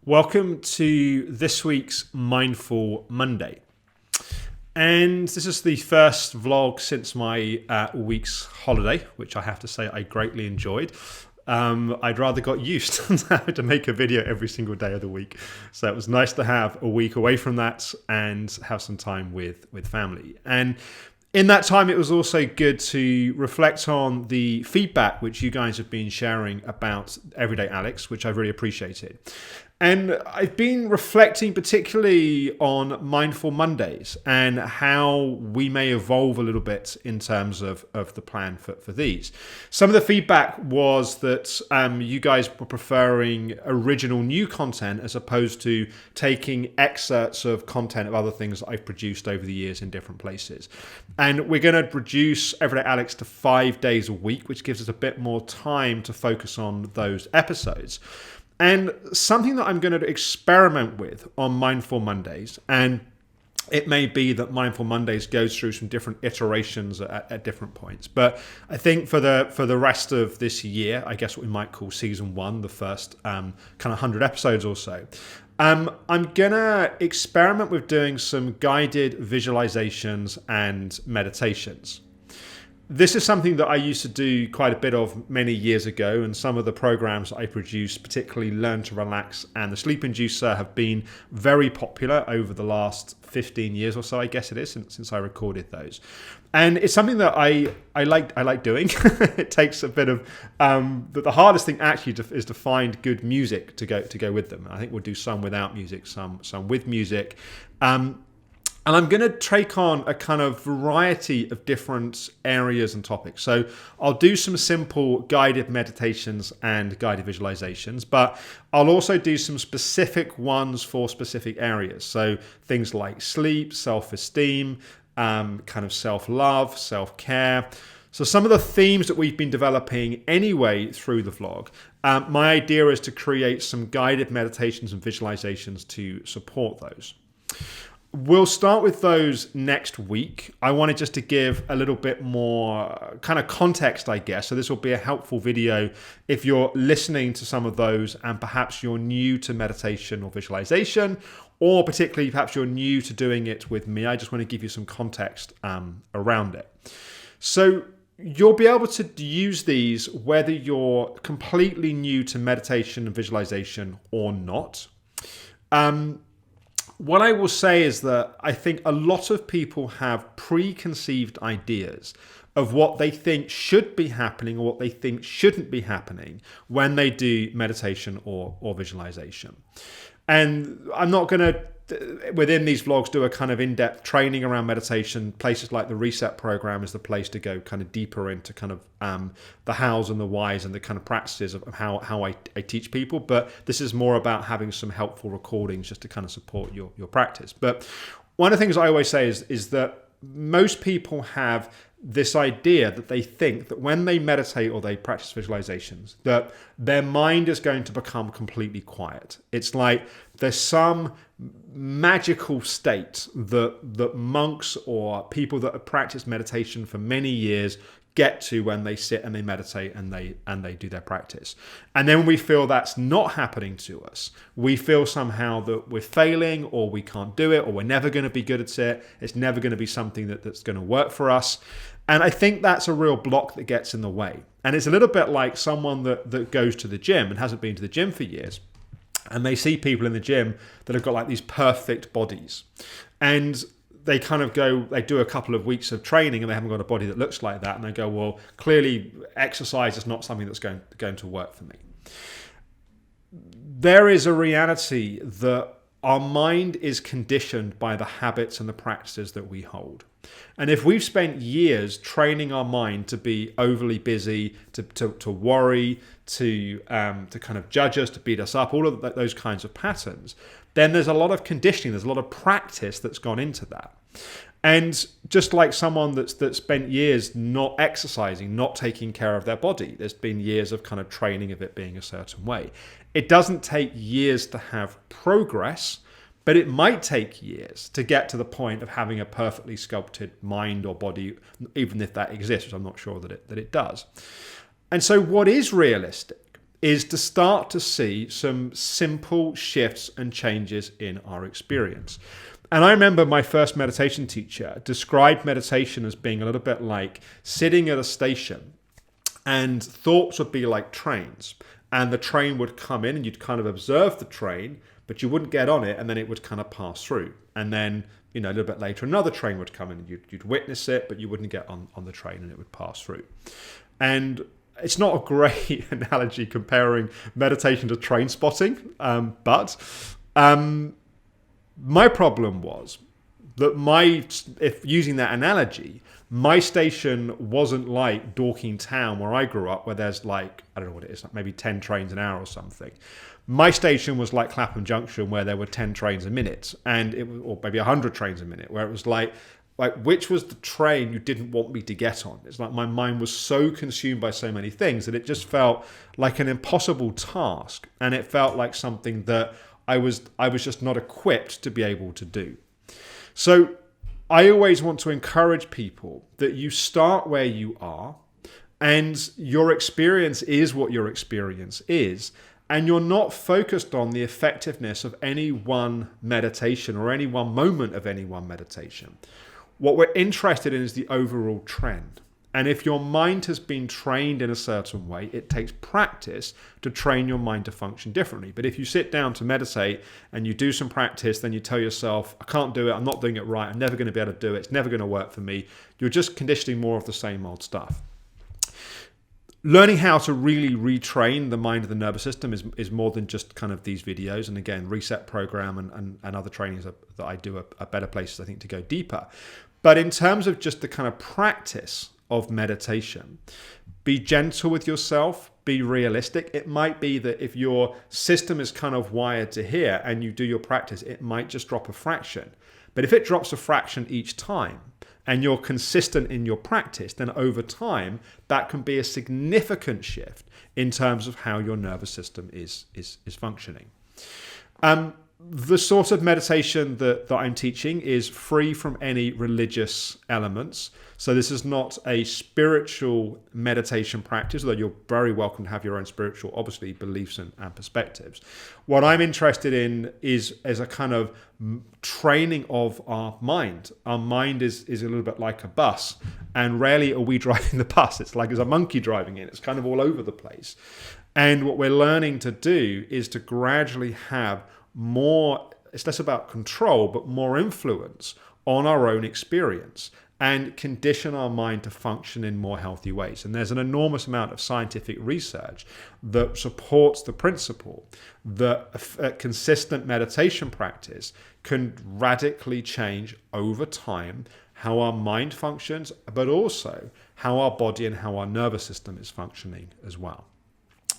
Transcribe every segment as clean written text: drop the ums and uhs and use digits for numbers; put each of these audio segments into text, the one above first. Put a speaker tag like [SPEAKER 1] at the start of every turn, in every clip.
[SPEAKER 1] Welcome to this week's Mindful Monday. And this is the first vlog since my week's holiday, which I have to say I greatly enjoyed. I'd rather got used to having to make a video every single day of the week. So it was nice to have a week away from that and have some time with family. And in that time, it was also good to reflect on the feedback which you guys have been sharing about Everyday Alex, which I really appreciated. And I've been reflecting particularly on Mindful Mondays and how we may evolve a little bit in terms of the plan for these. Some of the feedback was that you guys were preferring original new content as opposed to taking excerpts of content of other things that I've produced over the years in different places. And we're going to reduce Everyday Alex to 5 days a week, which gives us a bit more time to focus on those episodes. And something that I'm going to experiment with on Mindful Mondays, and it may be that Mindful Mondays goes through some different iterations at different points. But I think for the rest of this year, I guess what we might call season 1, the first kind of 100 episodes or so, I'm going to experiment with doing some guided visualizations and meditations. This is something that I used to do quite a bit of many years ago, and some of the programs I produce, particularly Learn to Relax and the Sleep Inducer, have been very popular over the last 15 years or so, I guess it is, since I recorded those. And it's something that I like doing. It takes a bit of the hardest thing actually is to find good music to go with them. I think we'll do some without music, some with music. And I'm going to take on a kind of variety of different areas and topics. So I'll do some simple guided meditations and guided visualizations, but I'll also do some specific ones for specific areas. So things like sleep, self-esteem, kind of self-love, self-care. So some of the themes that we've been developing anyway through the vlog, my idea is to create some guided meditations and visualizations to support those. We'll start with those next week. I wanted just to give a little bit more kind of context, I guess. So this will be a helpful video if you're listening to some of those and perhaps you're new to meditation or visualization, or particularly perhaps you're new to doing it with me. I just want to give you some context around it. So you'll be able to use these whether you're completely new to meditation and visualization or not. What I will say is that I think a lot of people have preconceived ideas of what they think should be happening or what they think shouldn't be happening when they do meditation or visualization. And I'm not going to, within these vlogs, do a kind of in-depth training around meditation. Places like the Reset program is the place to go kind of deeper into kind of the hows and the whys and the kind of practices of how I teach people. But this is more about having some helpful recordings just to kind of support your practice. But one of the things I always say is that most people have this idea that they think that when they meditate or they practice visualizations, that their mind is going to become completely quiet. It's like there's some magical state that monks or people that have practiced meditation for many years get to when they sit and they meditate and they do their practice. And then we feel that's not happening to us. We feel somehow that we're failing or we can't do it or we're never going to be good at it. It's never going to be something that's going to work for us. And I think that's a real block that gets in the way. And it's a little bit like someone that goes to the gym and hasn't been to the gym for years. And they see people in the gym that have got like these perfect bodies. And they kind of go, they do a couple of weeks of training and they haven't got a body that looks like that. And they go, well, clearly exercise is not something that's going to work for me. There is a reality that our mind is conditioned by the habits and the practices that we hold. And if we've spent years training our mind to be overly busy, to worry, to kind of judge us, to beat us up, all of those kinds of patterns, then there's a lot of conditioning, there's a lot of practice that's gone into that. And just like someone that's spent years not exercising, not taking care of their body, there's been years of kind of training of it being a certain way. It doesn't take years to have progress, but it might take years to get to the point of having a perfectly sculpted mind or body, even if that exists, which I'm not sure that it does. And so what is realistic is to start to see some simple shifts and changes in our experience. And I remember my first meditation teacher described meditation as being a little bit like sitting at a station, and thoughts would be like trains, and the train would come in and you'd kind of observe the train, but you wouldn't get on it, and then it would kind of pass through. And then, a little bit later, another train would come in and you'd witness it, but you wouldn't get on the train, and it would pass through. And it's not a great analogy comparing meditation to train spotting, but my problem was that if using that analogy, my station wasn't like Dorking Town where I grew up, where there's like, I don't know what it is, like maybe 10 trains an hour or something. My station was like Clapham Junction, where there were 10 trains a minute, and it was, or maybe 100 trains a minute, where it was like which was the train you didn't want me to get on? It's like my mind was so consumed by so many things that it just felt like an impossible task, and it felt like something that I was just not equipped to be able to do. So I always want to encourage people that you start where you are, and your experience is what your experience is, and you're not focused on the effectiveness of any one meditation or any one moment of any one meditation. What we're interested in is the overall trend. And if your mind has been trained in a certain way, it takes practice to train your mind to function differently. But if you sit down to meditate and you do some practice, then you tell yourself, I can't do it, I'm not doing it right, I'm never going to be able to do it, it's never going to work for me, you're just conditioning more of the same old stuff. Learning how to really retrain the mind and the nervous system is more than just kind of these videos. And again, Reset Program and other trainings that I do are better places, I think, to go deeper. But in terms of just the kind of practice of meditation, be gentle with yourself, be realistic. It might be that if your system is kind of wired to here and you do your practice, it might just drop a fraction. But if it drops a fraction each time and you're consistent in your practice, then over time, that can be a significant shift in terms of how your nervous system is functioning. The sort of meditation that I'm teaching is free from any religious elements. So this is not a spiritual meditation practice, although you're very welcome to have your own spiritual, obviously, beliefs and perspectives. What I'm interested in is as a kind of training of our mind. Our mind is a little bit like a bus, and rarely are we driving the bus. It's like there's a monkey driving it. It's kind of all over the place. And what we're learning to do is to gradually have more, it's less about control, but more influence on our own experience and condition our mind to function in more healthy ways. And there's an enormous amount of scientific research that supports the principle that a consistent meditation practice can radically change over time how our mind functions, but also how our body and how our nervous system is functioning as well.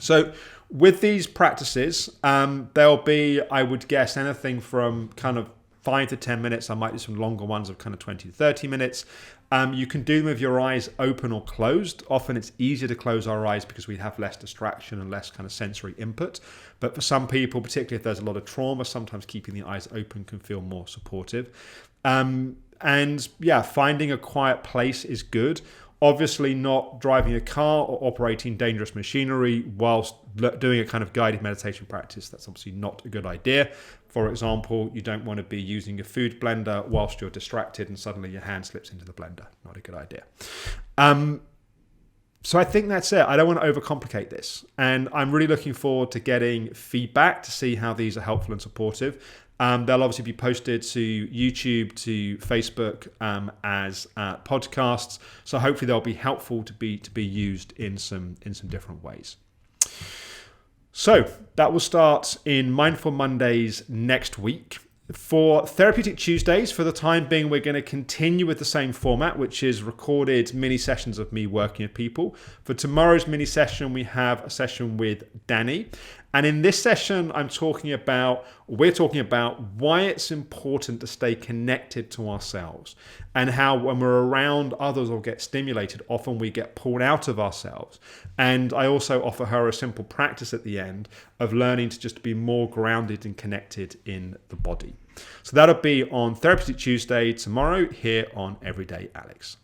[SPEAKER 1] So with these practices, there'll be, I would guess, anything from kind of 5 to 10 minutes. I might do some longer ones of kind of 20 to 30 minutes. You can do them with your eyes open or closed. Often it's easier to close our eyes because we have less distraction and less kind of sensory input. But for some people, particularly if there's a lot of trauma, sometimes keeping the eyes open can feel more supportive. And yeah, finding a quiet place is good. Obviously not driving a car or operating dangerous machinery whilst doing a kind of guided meditation practice. That's obviously not a good idea. For example, you don't want to be using a food blender whilst you're distracted and suddenly your hand slips into the blender. Not a good idea. So I think that's it. I don't want to overcomplicate this. And I'm really looking forward to getting feedback to see how these are helpful and supportive. They'll obviously be posted to YouTube, to Facebook as podcasts. So hopefully they'll be helpful to be used in some different ways. So that will start in Mindful Mondays next week. For Therapeutic Tuesdays, for the time being, we're going to continue with the same format, which is recorded mini sessions of me working with people. For tomorrow's mini session, we have a session with Danny. And in this session, we're talking about why it's important to stay connected to ourselves and how when we're around others or get stimulated, often we get pulled out of ourselves. And I also offer her a simple practice at the end of learning to just be more grounded and connected in the body. So that'll be on Therapeutic Tuesday tomorrow here on Everyday Alex.